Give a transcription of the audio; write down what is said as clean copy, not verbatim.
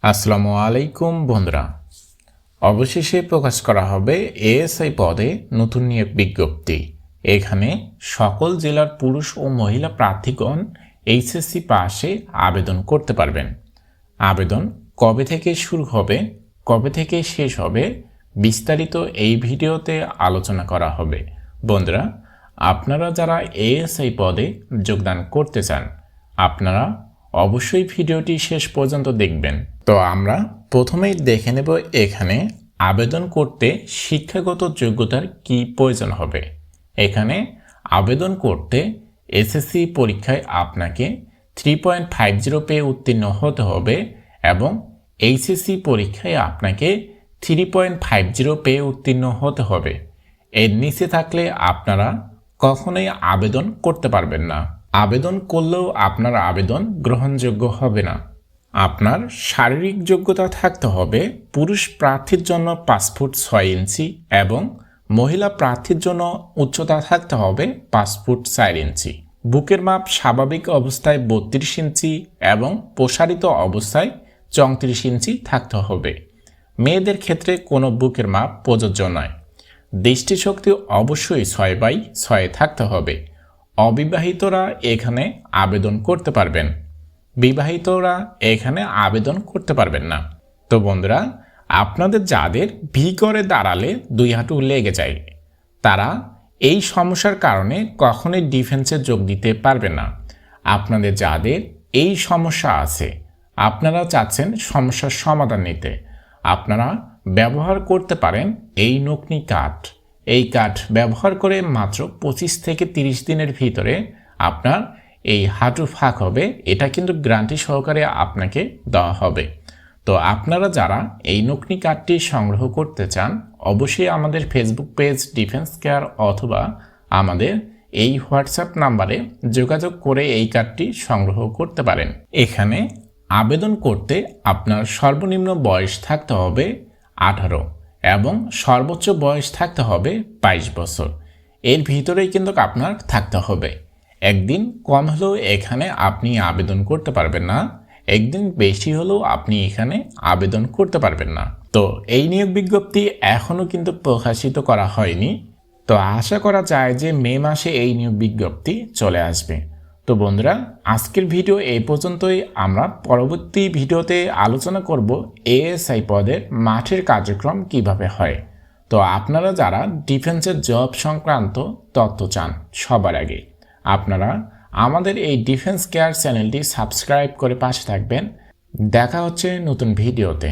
আসসালামু আলাইকুম বন্ধুরা, অবশেষে প্রকাশ করা হবে এএসআই পদে নতুন নিয়োগ বিজ্ঞপ্তি। এখানে সকল জেলার পুরুষ ও মহিলা প্রার্থীগণ এইচএসসি পাশে আবেদন করতে পারবেন। আবেদন কবে থেকে শুরু হবে, কবে থেকে শেষ হবে, বিস্তারিত এই ভিডিওতে আলোচনা করা হবে। বন্ধুরা, আপনারা যারা এএসআই পদে যোগদান করতে চান, আপনারা অবশ্যই ভিডিওটি শেষ পর্যন্ত দেখবেন। তো আমরা প্রথমেই দেখে নেব এখানে আবেদন করতে শিক্ষাগত যোগ্যতার কি প্রয়োজন হবে। এখানে আবেদন করতে এসএসসি পরীক্ষায় আপনাকে 3.50 পেয়ে উত্তীর্ণ হতে হবে এবং এইচএসসি পরীক্ষায় আপনাকে 3.50 পেয়ে উত্তীর্ণ হতে হবে। এর নিচে থাকলে আপনারা কখনোই আবেদন করতে পারবেন না। আবেদন করলেও আপনার আবেদন গ্রহণযোগ্য হবে না। আপনার শারীরিক যোগ্যতা থাকতে হবে পুরুষ প্রার্থীর জন্য 5 ফুট 6 ইঞ্চি এবং মহিলা প্রার্থীর জন্য উচ্চতা থাকতে হবে 5 ফুট 4 ইঞ্চি। বুকের মাপ স্বাভাবিক অবস্থায় 32 ইঞ্চি এবং প্রসারিত অবস্থায় 34 ইঞ্চি থাকতে হবে। মেয়েদের ক্ষেত্রে কোনো বুকের মাপ প্রযোজ্য নয়। দৃষ্টিশক্তি অবশ্যই 6/6 থাকতে হবে। অবিবাহিতরা এখানে আবেদন করতে পারবেন, বিবাহিতরা এখানে আবেদন করতে পারবেন না। তো বন্ধুরা, আপনাদের যাদের ভি করে দাঁড়ালে 2 হাঁটু লেগে যায়, তারা এই সমস্যার কারণে কখনোই ডিফেন্সে যোগ দিতে পারবে না। আপনাদের যাদের এই সমস্যা আছে, আপনারা চাচ্ছেন সমস্যার সমাধান নিতে, আপনারা ব্যবহার করতে পারেন এই নকনি কাঠ। এই কাঠ ব্যবহার করে মাত্র 25 থেকে 30 দিনের ভিতরে আপনার এই হাঁটু ফাঁক হবে। এটা কিন্তু গ্যারান্টি সহকারে আপনাকে দেওয়া হবে। তো আপনারা যারা এই নকনি কার্ডটি সংগ্রহ করতে চান, অবশ্যই আমাদের ফেসবুক পেজ ডিফেন্স কেয়ার অথবা আমাদের এই হোয়াটসঅ্যাপ নাম্বারে যোগাযোগ করে এই কার্ডটি সংগ্রহ করতে পারেন। এখানে আবেদন করতে আপনার সর্বনিম্ন বয়স থাকতে হবে 18 এবং সর্বোচ্চ বয়স থাকতে হবে 22 বছর। এর ভিতরেই কিন্তু আপনার থাকতে হবে। একদিন কম হলেও এখানে আপনি আবেদন করতে পারবেন না, একদিন বেশি হলেও আপনি এখানে আবেদন করতে পারবেন না। তো এই নিয়োগ বিজ্ঞপ্তি এখনও কিন্তু প্রকাশিত করা হয়নি। তো আশা করা যায় যে মে মাসে এই নিয়োগ বিজ্ঞপ্তি চলে আসবে। তো বন্ধুরা, আজকের ভিডিও এই পর্যন্তই। আমরা পরবর্তী ভিডিওতে আলোচনা করব এএসআই পদের মাঠের কার্যক্রম কিভাবে হয়। তো আপনারা যারা ডিফেন্সের জব সংক্রান্ত তথ্য চান, সবার আগে আপনারা আমাদের এই ডিফেন্স কেয়ার চ্যানেলটি সাবস্ক্রাইব করে পাশে থাকবেন। দেখা হচ্ছে নতুন ভিডিওতে।